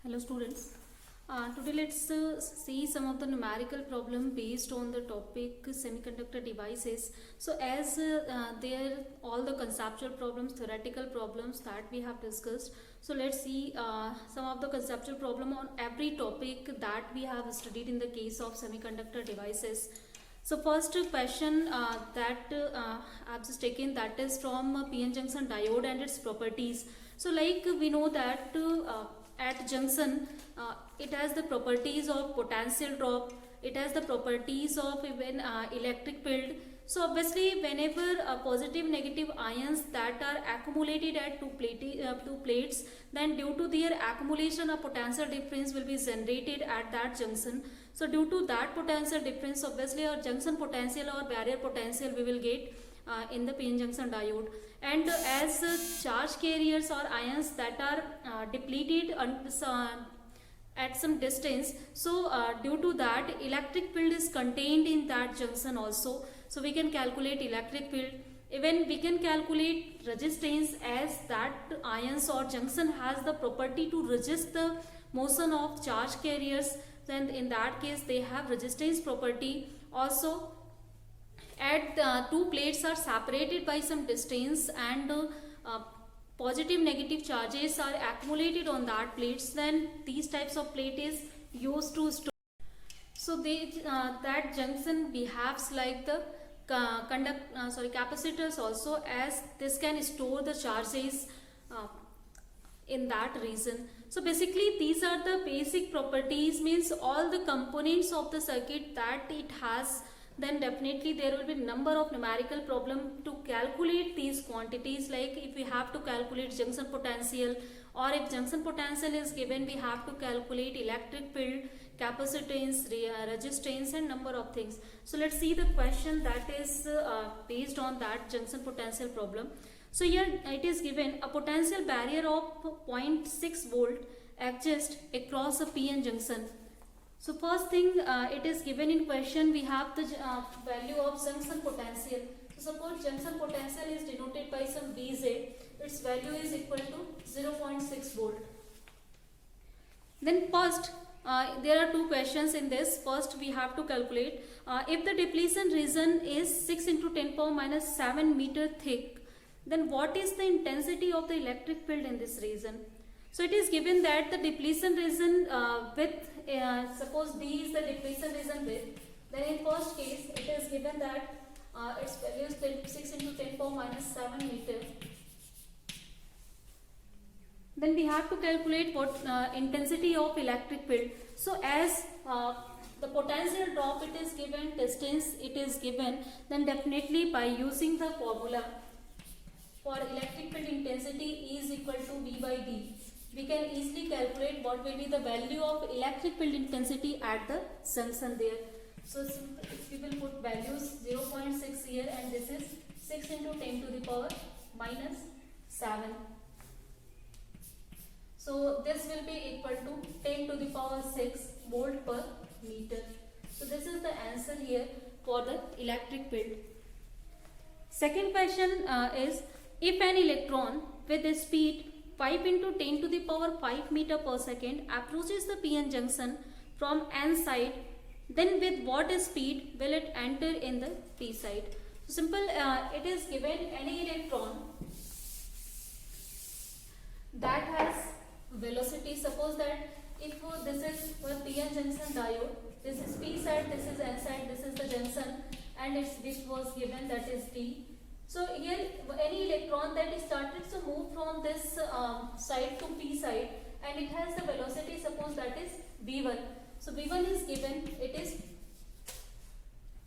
Hello students. Today let's see some of the numerical problem based on the topic semiconductor devices. So as there all the conceptual problems, theoretical problems that we have discussed. So let's see some of the conceptual problem on every topic that we have studied in the case of semiconductor devices. So first question that I've just taken, that is from PN junction diode and its properties. So like we know that at junction it has the properties of potential drop, it has the properties of even electric field. So obviously whenever positive negative ions that are accumulated at two plates, then due to their accumulation a potential difference will be generated at that junction. So due to that potential difference, obviously our junction potential or barrier potential we will get in the PN junction diode. And as charge carriers or ions that are depleted at some distance, so due to that electric field is contained in that junction also. So we can calculate electric field. Even we can calculate resistance, as that ions or junction has the property to resist the motion of charge carriers. Then in that case they have resistance property. Also at two plates are separated by some distance, and positive negative charges are accumulated on that plates, then these types of plate is used to store. So that junction behaves like the capacitors also, as this can store the charges in that region. So basically these are the basic properties, means all the components of the circuit that it has. Then definitely there will be number of numerical problem to calculate these quantities, like if we have to calculate junction potential, or if junction potential is given we have to calculate electric field, capacitance, resistance, and number of things. So let's see the question that is based on that junction potential problem. So here it is given a potential barrier of 0.6 volt exists across a PN junction. So first thing it is given in question, we have the value of junction potential. So suppose junction potential is denoted by some Vz, its value is equal to 0.6 volt. Then first there are two questions in this. First we have to calculate if the depletion region is 6 into 10 power minus 7 meter thick, then what is the intensity of the electric field in this region. So it is given that the depletion region width, suppose D is the depletion region width, then in first case it is given that its value is 6 into 10 power minus 7 meter. Then we have to calculate what intensity of electric field. So as the potential drop it is given, distance it is given, then definitely by using the formula for electric field intensity E is equal to V by D, we can easily calculate what will be the value of electric field intensity at the junction there. So if we will put values 0.6 here, and this is 6 into 10 to the power minus 7. So this will be equal to 10 to the power 6 volt per meter. So this is the answer here for the electric field. Second question is, if an electron with a speed 5 into 10 to the power 5 meter per second approaches the PN junction from N side, then with what speed will it enter in the P side. So simple, it is given any electron that has velocity. Suppose that if this is for PN junction diode, this is P side, this is N side, this is the junction, and its width was given, that is D. So here any electron that is started to move from this side to P side, and it has the velocity, suppose that is V1. So V1 is given, it is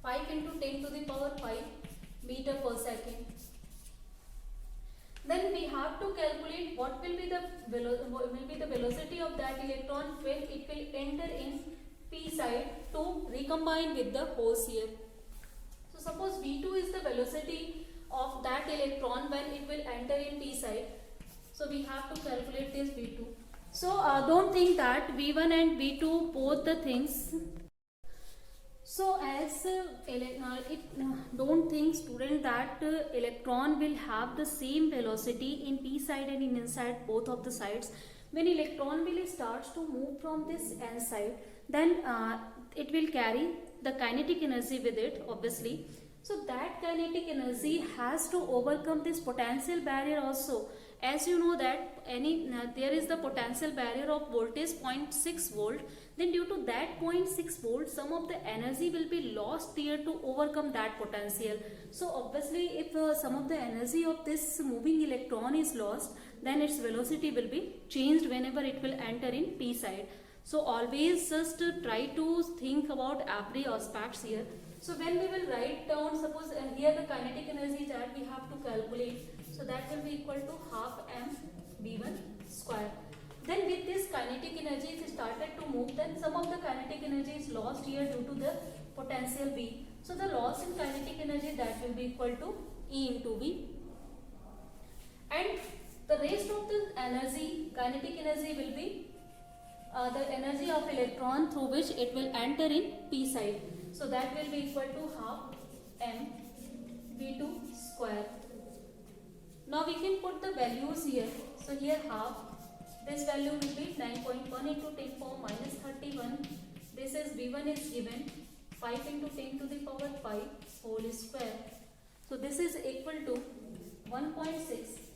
5 into 10 to the power 5 meter per second. Then we have to calculate what will be the velocity of that electron when it will enter in P side to recombine with the holes here. So suppose V2 is the velocity of that electron when it will enter in P side. So we have to calculate this V2. So don't think that V1 and V2 both the things. So as don't think student that electron will have the same velocity in P side and in N side, both of the sides, when electron will starts to move from this n side, then it will carry the kinetic energy with it, obviously. So that kinetic energy has to overcome this potential barrier also. As you know that there is the potential barrier of voltage 0.6 volt, then due to that 0.6 volt, some of the energy will be lost there to overcome that potential. So obviously if some of the energy of this moving electron is lost, then its velocity will be changed whenever it will enter in p side. So always just try to think about every aspects here. So when we will write down, suppose here the kinetic energy that we have to calculate, so that will be equal to half m v1 square. Then with this kinetic energy, if it started to move, then some of the kinetic energy is lost here due to the potential V. So the loss in kinetic energy, that will be equal to E into V. And the rest of the energy, kinetic energy, will be the energy of electron through which it will enter in p side. So that will be equal to half m v2 square. Now we can put the values here. So here half, this value will be 9.1 into 10 power minus 31. This is v1 is given 5 into 10 to the power 5 whole square. So this is equal to 1.6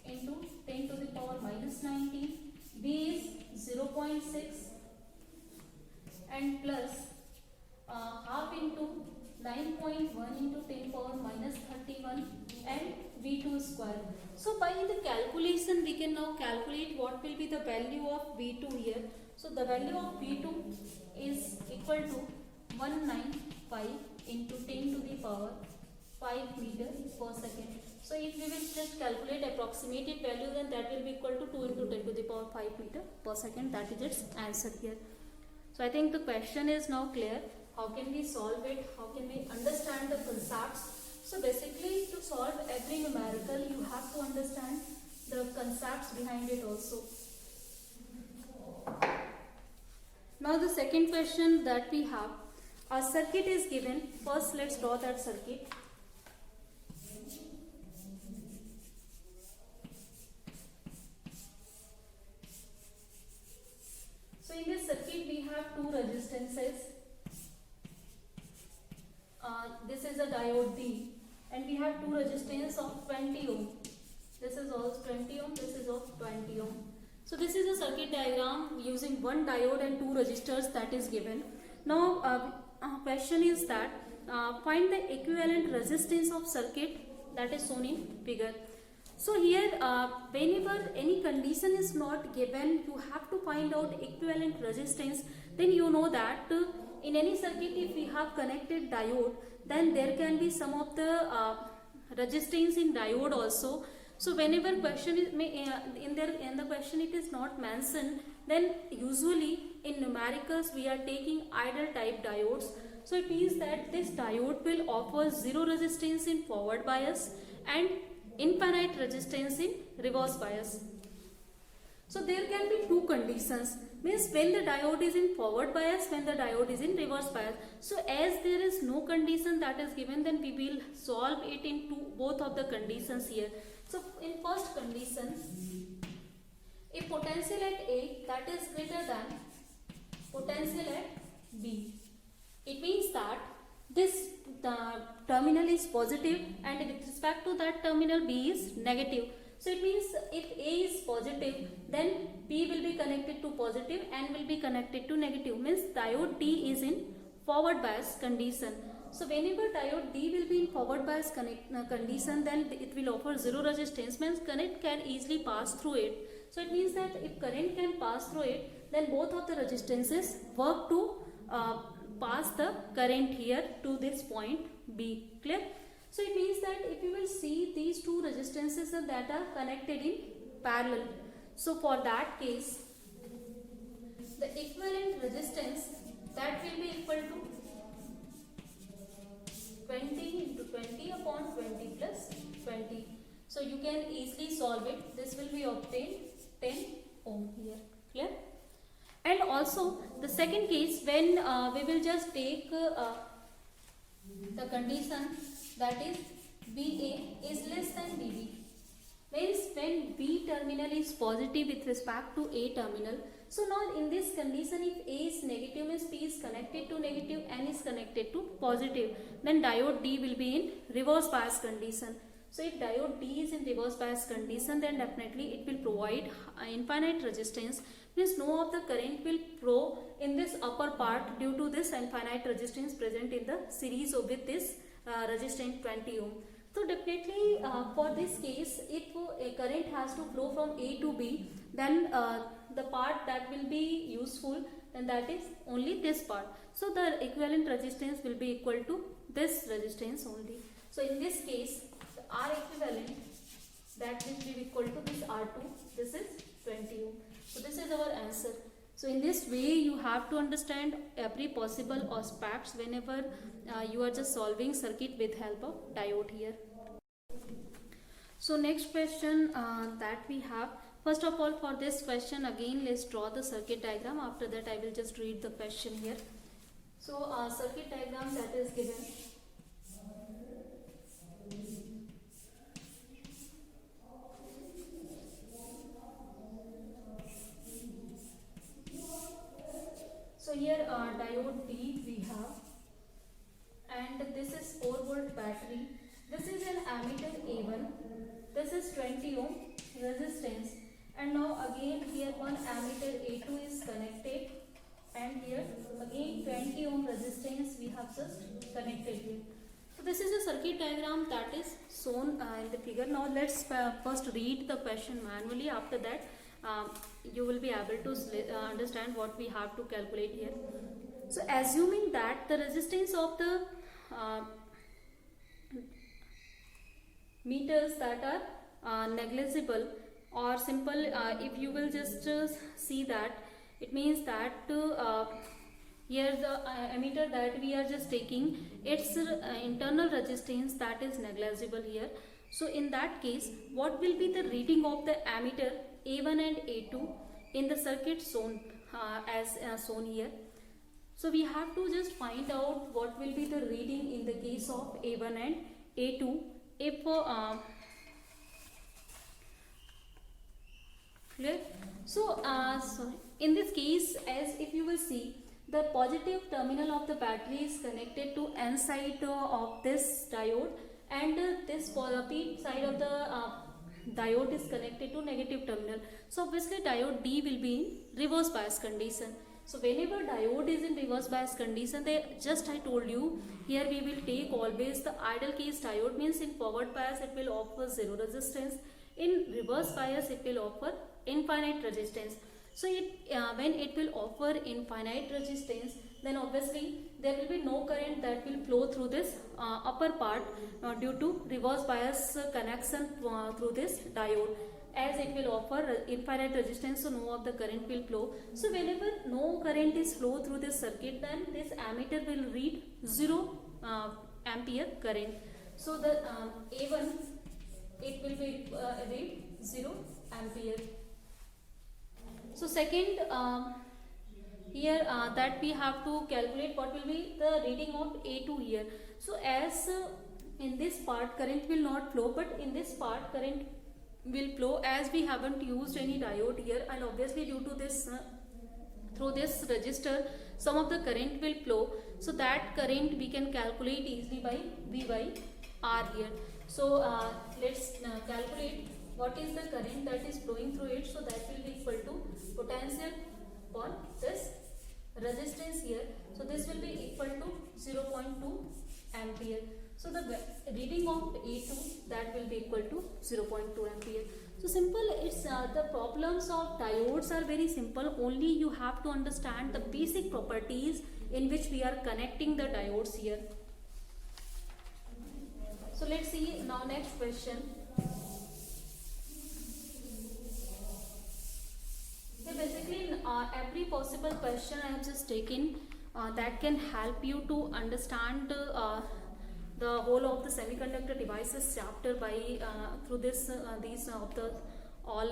into 10 to the power minus 19. V is 0.6 and plus half into 9.1 into 10 power minus 31 and V2 square. So by the calculation we can now calculate what will be the value of V2 here. So the value of V2 is equal to 195 into 10 to the power 5 meter per second. So if we will just calculate approximated value, then that will be equal to 2 into 10 to the power 5 meter per second. That is its answer here. So I think the question is now clear. How can we solve it? How can we understand the concepts? So basically, to solve every numerical, you have to understand the concepts behind it also. Now the second question that we have, a circuit is given. First let's draw that circuit. So in this circuit we have two resistances. This is a diode D, and we have two resistance of 20 ohm. This is also 20 ohm, this is of 20 ohm. So this is a circuit diagram using one diode and two resistors that is given. Now question is that find the equivalent resistance of circuit that is shown in figure. So here whenever any condition is not given, you have to find out equivalent resistance. Then you know that in any circuit, if we have connected diode, then there can be some of the resistance in diode also. So whenever question is in the question it is not mentioned, then usually in numericals we are taking idle type diodes. So it means that this diode will offer zero resistance in forward bias and infinite resistance in reverse bias. So there can be two conditions, means when the diode is in forward bias, when the diode is in reverse bias. So as there is no condition that is given, then we will solve it in both of the conditions here. So in first condition, if potential at A that is greater than potential at B, it means that this terminal is positive and with respect to that terminal B is negative. So it means if A is positive, then B will be connected to positive and will be connected to negative, means diode D is in forward bias condition. So whenever diode D will be in forward bias condition, then it will offer zero resistance, means current can easily pass through it. So it means that if current can pass through it, then both of the resistances work to pass the current here to this point B. Clear? So it means that if you will see these two resistances that are connected in parallel. So for that case, the equivalent resistance that will be equal to 20 into 20 upon 20 plus 20. So you can easily solve it. This will be obtained 10 ohm here. Clear? And also the second case, when we will just take the condition that is BA is less than BB. means when B terminal is positive with respect to A terminal. So now in this condition, if A is negative means P is connected to negative, N is connected to positive, then diode D will be in reverse bias condition. So if diode D is in reverse bias condition, then definitely it will provide infinite resistance, means no of the current will flow in this upper part due to this infinite resistance present in the series with this resistance 20 ohm. So definitely for this case, if a current has to flow from A to B, then the part that will be useful, then that is only this part. So the equivalent resistance will be equal to this resistance only. So in this case, the R equivalent, that will be equal to this R2, this is 20 ohm. So this is our answer. So in this way you have to understand every possible aspects whenever you are just solving circuit with help of diode here. So next question that we have, first of all for this question again let's draw the circuit diagram. After that I will just read the question here. So circuit diagram that is given. So here diode D we have, and this is 4 volt battery. This is an ammeter A1. This is 20 ohm resistance, and now again here one ammeter A2 is connected, and here again 20 ohm resistance we have just connected here. So this is a circuit diagram that is shown in the figure. Now let's first read the question manually. After that you will be able to understand what we have to calculate here. So assuming that the resistance of the meters that are negligible or simple, if you will just see that, it means that here the ammeter that we are just taking, its internal resistance that is negligible here. So in that case, what will be the reading of the ammeter A1 and A2 in the circuit shown as shown here? So we have to just find out what will be the reading in the case of A1 and A2 if clear. So sorry, in this case, as if you will see, the positive terminal of the battery is connected to N side of this diode, and this P side of the diode is connected to negative terminal. So obviously diode D will be in reverse bias condition. So whenever diode is in reverse bias condition, I told you here we will take always the ideal case diode, means in forward bias it will offer zero resistance, in reverse bias it will offer infinite resistance. So when it will offer infinite resistance, then obviously there will be no current that will flow through this upper part due to reverse bias connection through this diode, as it will offer infinite resistance, so no of the current will flow. So whenever no current is flow through this circuit, then this ammeter will read 0 ampere current. So the A1, it will be read 0 ampere. So second, here that we have to calculate what will be the reading of A2 here. So as in this part current will not flow, but in this part current will flow, as we haven't used any diode here, and obviously due to this through this resistor some of the current will flow. So that current we can calculate easily by V by R here. So let's calculate what is the current that is flowing through it. So that will be equal to potential upon this resistance here. So this will be equal to 0.2 ampere. So the reading of A2, that will be equal to 0.2 ampere. So simple, it's the problems of diodes are very simple. Only you have to understand the basic properties in which we are connecting the diodes here. So let's see now next question. So basically every possible question I have just taken that can help you to understand the whole of the semiconductor devices chapter by through this these of the all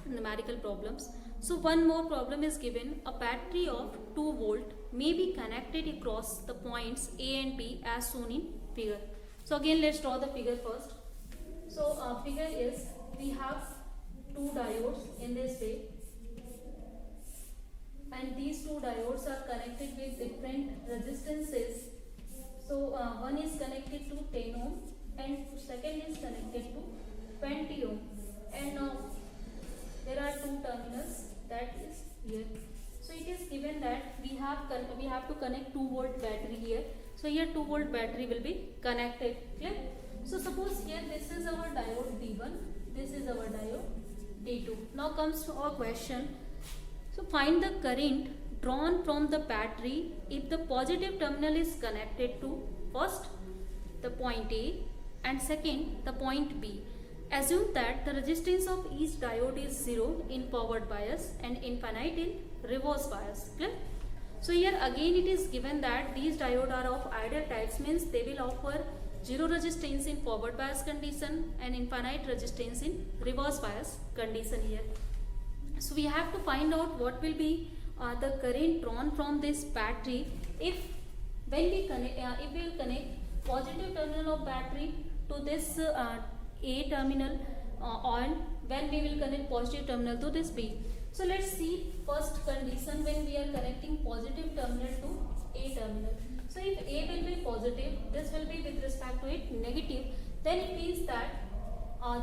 numerical problems. So one more problem is given. A battery of 2 volt may be connected across the points A and B as shown in figure. So again let's draw the figure first. So figure is, we have two diodes in this way, and these two diodes are connected with different resistances. So one is connected to 10 ohm and second is connected to 20 ohm, and now there are two terminals that is here. So it is given that we have to connect 2-volt battery here. So here 2-volt battery will be connected. Clear? So suppose here this is our diode D1, this is our diode D2. Now comes to our question. So find the current drawn from the battery if the positive terminal is connected to first the point A and second the point B. Assume that the resistance of each diode is 0 in forward bias and infinite in reverse bias. Clear? So here again it is given that these diodes are of ideal types, means they will offer 0 resistance in forward bias condition and infinite resistance in reverse bias condition here. So we have to find out what will be the current drawn from this battery if when we connect, if we will connect positive terminal of battery to this A terminal, on when we will connect positive terminal to this B. So let's see first condition when we are connecting positive terminal to A terminal. So if A will be positive, this will be with respect to it negative, then it means that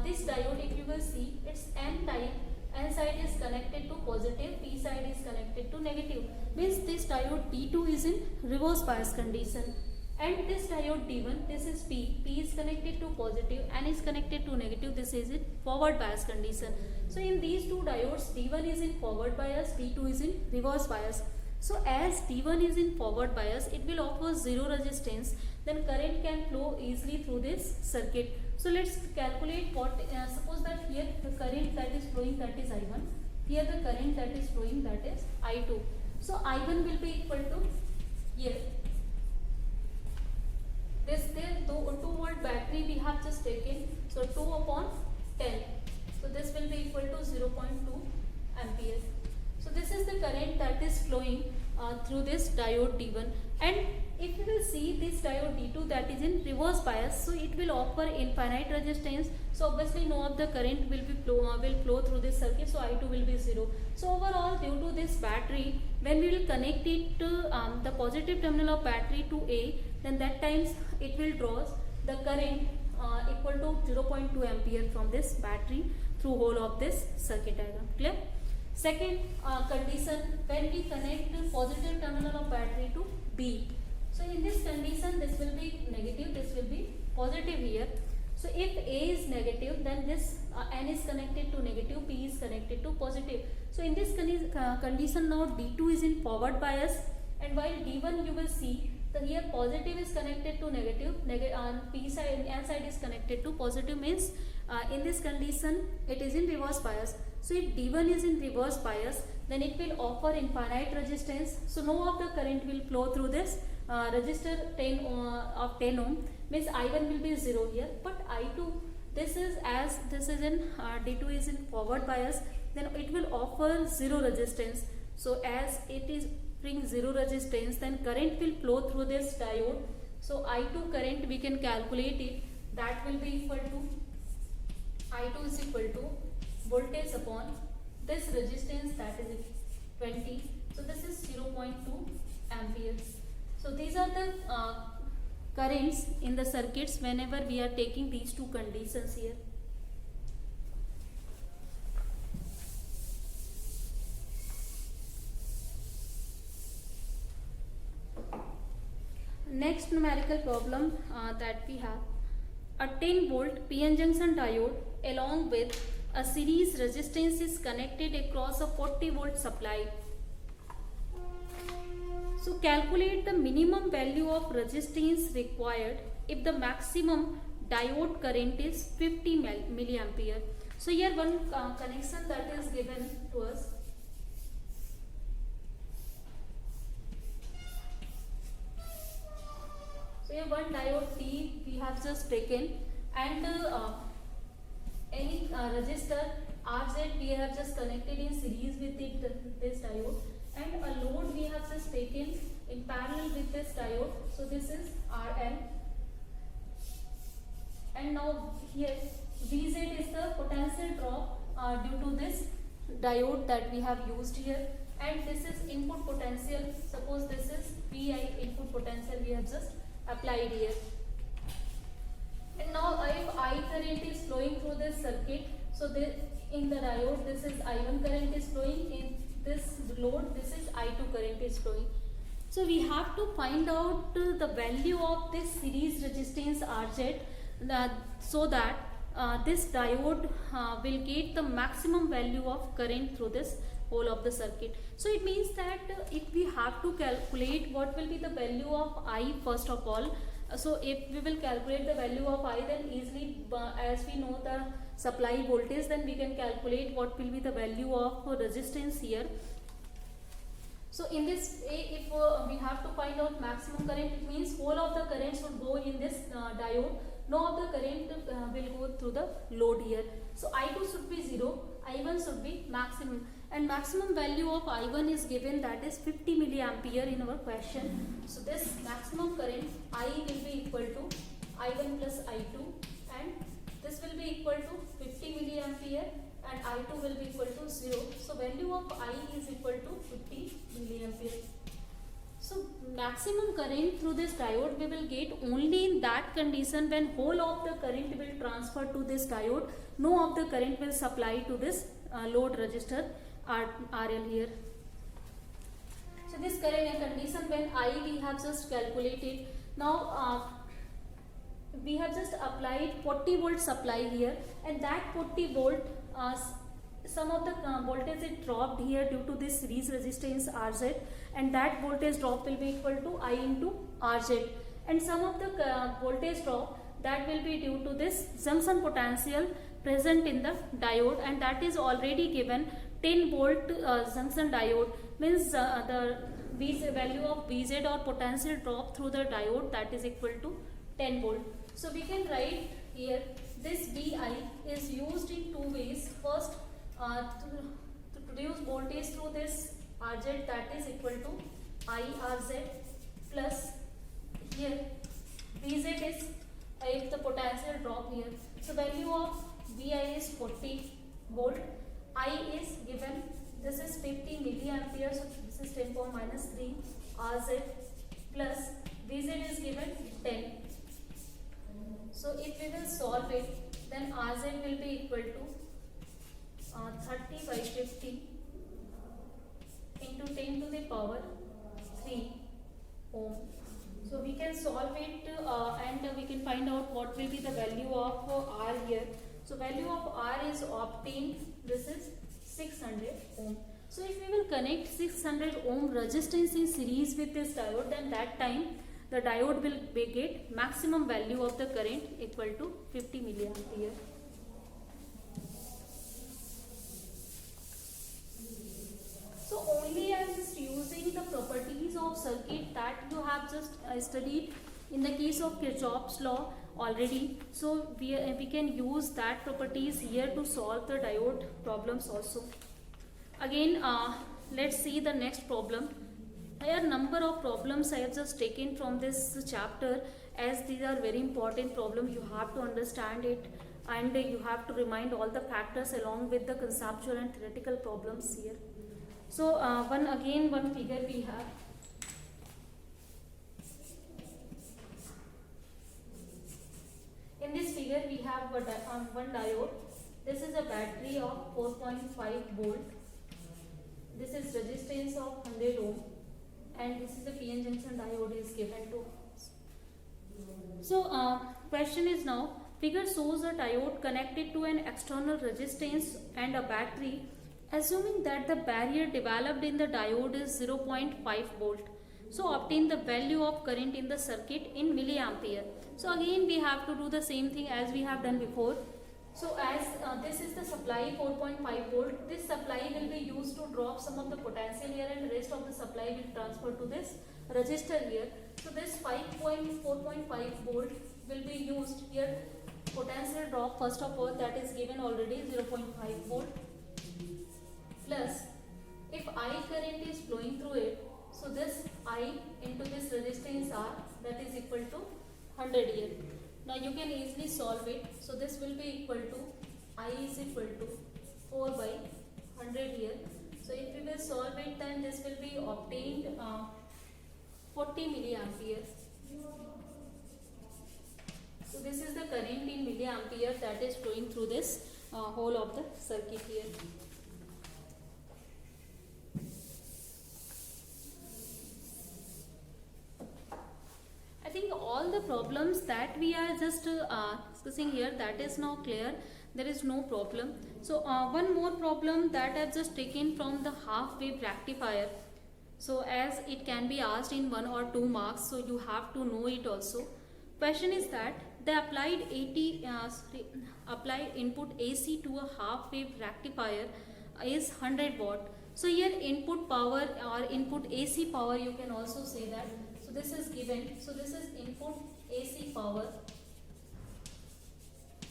this diode, if you will see, it's N type. N side is connected to positive, P side is connected to negative. Means this diode D2 is in reverse bias condition. And this diode D1, this is P. P is connected to positive, N is connected to negative. This is in forward bias condition. So in these two diodes, D1 is in forward bias, D2 is in reverse bias. So as D1 is in forward bias, it will offer 0 resistance. Then current can flow easily through this circuit. So let's calculate what, suppose that here the current that is flowing, that is I1. Here the current that is flowing, that is I2. So I1 will be equal to here. This 2-volt battery we have just taken. So 2 upon 10. So this will be equal to 0.2 ampere. So this is the current that is flowing through this diode D1. And if you will see this diode D2 that is in reverse bias, so it will offer infinite resistance. So obviously no of the current will flow through this circuit. So I2 will be 0. So overall, due to this battery, when we will connect it to the positive terminal of battery to A, then that times it will draw the current equal to 0.2 ampere from this battery through whole of this circuit diagram. Clear? Second condition, when we connect the positive terminal of battery to B. So in this condition, this will be negative, this will be positive here. So if A is negative, then this N is connected to negative, P is connected to positive. So in this condition now D2 is in forward bias, and while D1 you will see that here positive is connected to negative, P side, N side is connected to positive, means in this condition it is in reverse bias. So if D1 is in reverse bias, then it will offer infinite resistance. So no of the current will flow through this resistor 10 of 10 ohm, means I1 will be 0 here. But I2, this is as this is in D2 is in forward bias, then it will offer 0 resistance. So as it is bring 0 resistance, then current will flow through this diode. So I2 current we can calculate it, that will be equal to I2 is equal to voltage upon this resistance, that is 20. So this is 0.2 amperes. So these are the currents in the circuits whenever we are taking these two conditions here. Next numerical problem that we have, a 10 volt PN junction diode along with a series resistance is connected across a 40 volt supply. So calculate the minimum value of resistance required if the maximum diode current is 50 milliampere. So here one connection that is given to us. So here one diode T we have just taken, and any resistor RZ we have just connected in series with this diode, and a load we have just taken in parallel with this diode. So this is Rn, and now here Vz is the potential drop due to this diode that we have used here, and this is input potential. Suppose this is Vi input potential we have just applied here. And now if I current is flowing through this circuit, so this, in the diode this is I1 current is flowing, in this load this is I2 current is flowing. So we have to find out the value of this series resistance Rz, so that this diode will get the maximum value of current through this whole of the circuit. So it means that if we have to calculate what will be the value of I first of all, so if we will calculate the value of I, then easily as we know the supply voltage, then we can calculate what will be the value of resistance here. So in this way, if we have to find out maximum current, it means whole of the current should go in this diode, no of the current will go through the load here. So I2 should be 0, I1 should be maximum, and maximum value of I1 is given, that is 50 milliampere in our question. So this maximum current I will be equal to I1 plus I2, and this will be equal to 50 milliampere and I2 will be equal to 0. So value of I is equal to 50 milliampere. So maximum current through this diode we will get only in that condition when whole of the current will transfer to this diode, no of the current will supply to this load resistor RL here. So this current condition when I we have just calculated. Now we have just applied 40 volt supply here, and that 40 volt some of the voltage is dropped here due to this series resistance Rz, and that voltage drop will be equal to I into Rz, and some of the voltage drop that will be due to this junction potential present in the diode, and that is already given 10 volt junction diode, means the value of Vz or potential drop through the diode, that is equal to 10 volt. So we can write here this Vi is used in two ways. First, to produce voltage through this Rz, that is equal to IRZ, plus here Vz is if the potential drop here. So value of Vi is 40 volt, I is given, this is 50 milliampere, so this is 10 power minus 3 Rz, plus Vz is given 10. So if we will solve it, then Rz will be equal to 30 by 50 into 10 to the power 3 ohm. So we can solve it and we can find out what will be the value of R here. So value of R is obtained, this is 600 ohm. So if we will connect 600 ohm resistance in series with this diode, then that time the diode will get maximum value of the current equal to 50 milliampere. So only I am just using the properties of circuit that you have just studied in the case of Kirchhoff's law already. So we can use that properties here to solve the diode problems also. Again, let's see the next problem. Here number of problems I have just taken from this chapter, as these are very important problems. You have to understand it, and you have to remind all the factors along with the conceptual and theoretical problems here. So one figure we have. In this figure we have one diode. This is a battery of 4.5 volt. This is resistance of 100 ohm, and this is the PN junction diode is given to us. So question is now, figure shows a diode connected to an external resistance and a battery, assuming that the barrier developed in the diode is 0.5 volt. So obtain the value of current in the circuit in milliampere. So again we have to do the same thing as we have done before. So as this is the supply 4.5 volt, this supply will be used to drop some of the potential here, and rest of the supply will transfer to this resistor here. So this 4.5 volt will be used here. Potential drop first of all, that is given already 0.5 volt, plus if I current is flowing through it, so this I into this resistance R, that is equal to 100 here. Now you can easily solve it. So this will be equal to I is equal to 4 by 100 here. So if we will solve it, then this will be obtained 40 milliampere. So this is the current in milliampere that is flowing through this whole of the circuit here. I think all the problems that we are just discussing here, that is now clear. There is no problem. So one more problem that I've just taken from the half wave rectifier. So as it can be asked in 1 or 2 marks, so you have to know it also. Question is that the applied input AC to a half wave rectifier is 100 watt. So here input power or input AC power, you can also say that. So this is given. So this is input AC power.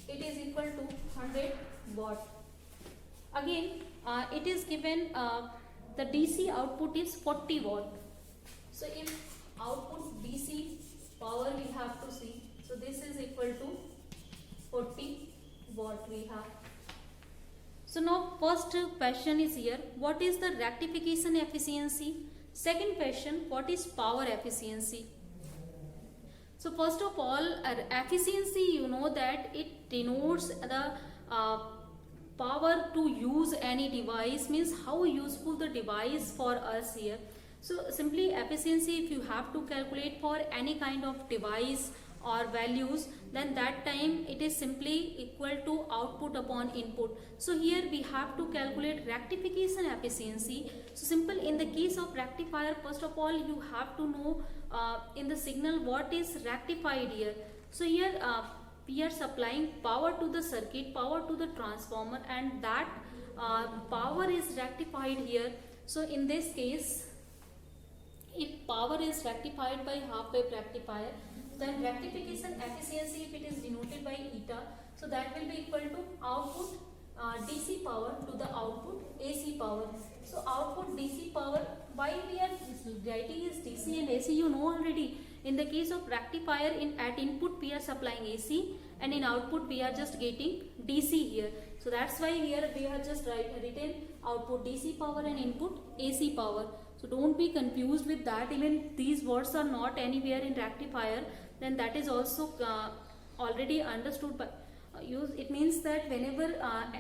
It is equal to 100 watt. Again, it is given the DC output is 40 watt. So if output DC power we have to see. So this is equal to 40 watt we have. So now first question is here, what is the rectification efficiency? Second question, what is power efficiency? So first of all, efficiency, you know that it denotes the power to use any device, means how useful the device for us here. So simply efficiency, if you have to calculate for any kind of device or values, then that time it is simply equal to output upon input. So here we have to calculate rectification efficiency. So simple, in the case of rectifier, first of all you have to know in the signal what is rectified here. So here we are supplying power to the circuit, power to the transformer, and that power is rectified here. So in this case, if power is rectified by half wave rectifier, then rectification efficiency, if it is denoted by eta, so that will be equal to output DC power to the output AC power. So output DC power, why we are writing is DC and AC, you know already. In the case of rectifier, at input we are supplying AC, and in output we are just getting DC here. So that's why here we have just written output DC power and input AC power. So don't be confused with that. Even these words are not anywhere in rectifier, then that is also already understood by use. It means that whenever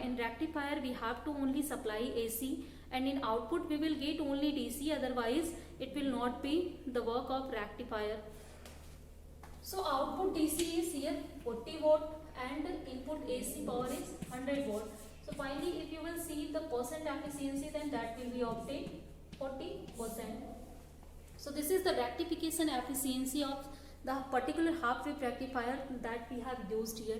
in rectifier we have to only supply AC, and in output we will get only DC, otherwise it will not be the work of rectifier. So output DC is here 40 watt and input AC power is 100 watt. So finally if you will see the percent efficiency, then that will be obtained 40%. So this is the rectification efficiency of the particular half wave rectifier that we have used here.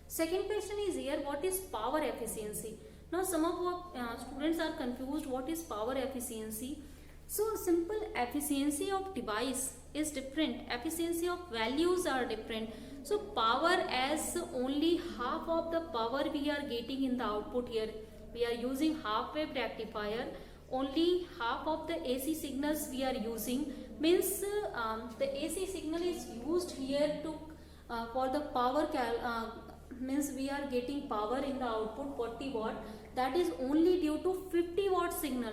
Second question is here, what is power efficiency? Now some of our students are confused, what is power efficiency? So simple, efficiency of device is different, efficiency of values are different. So power, as only half of the power we are getting in the output here. We are using half wave rectifier, only half of the AC signals we are using, means the AC signal is used here to for the power means we are getting power in the output 40 watt, that is only due to 50 watt signal.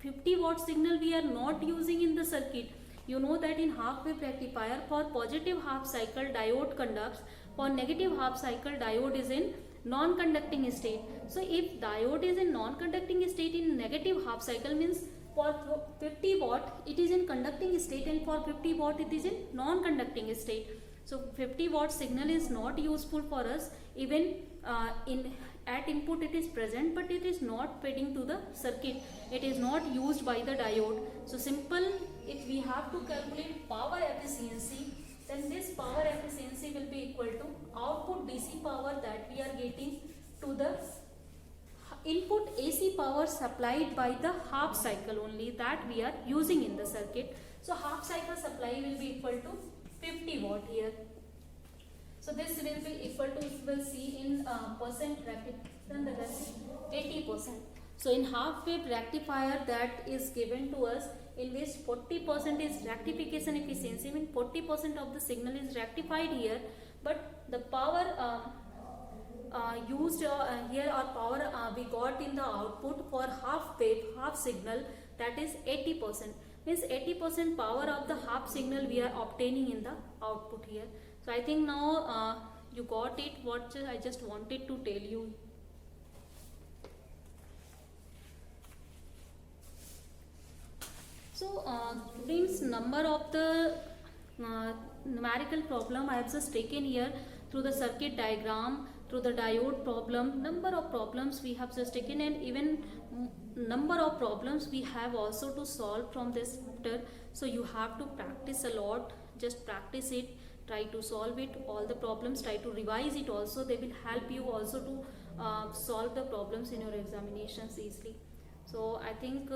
50 watt signal we are not using in the circuit. You know that in half wave rectifier, for positive half cycle diode conducts, for negative half cycle diode is in non-conducting state. So if diode is in non-conducting state in negative half cycle, means for 50 watt it is in conducting state, and for 50 watt it is in non-conducting state. So 50 watt signal is not useful for us. Even at input it is present, but it is not feeding to the circuit. It is not used by the diode. So simple, if we have to calculate power efficiency, then this power efficiency will be equal to output DC power that we are getting to the input AC power supplied by the half cycle only that we are using in the circuit. So half cycle supply will be equal to 50 watt here. So this will be equal to, if we will see in percent bracket, then the rest 80%. So in half wave rectifier that is given to us, in which 40% is rectification efficiency, I mean 40% of the signal is rectified here, but the power used here, or power we got in the output for half wave, half signal, that is 80%. Means 80% power of the half signal we are obtaining in the output here. So I think now you got it, what I just wanted to tell you. So students, number of the numerical problem I have just taken here through the circuit diagram, through the diode problem, number of problems we have just taken, and even number of problems we have also to solve from this chapter. So you have to practice a lot, just practice it, try to solve it, all the problems, try to revise it also. They will help you also to solve the problems in your examinations easily. So I think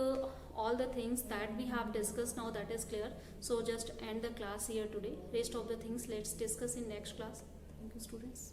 all the things that we have discussed now, that is clear. So just end the class here today. Rest of the things let's discuss in next class. Thank you, students.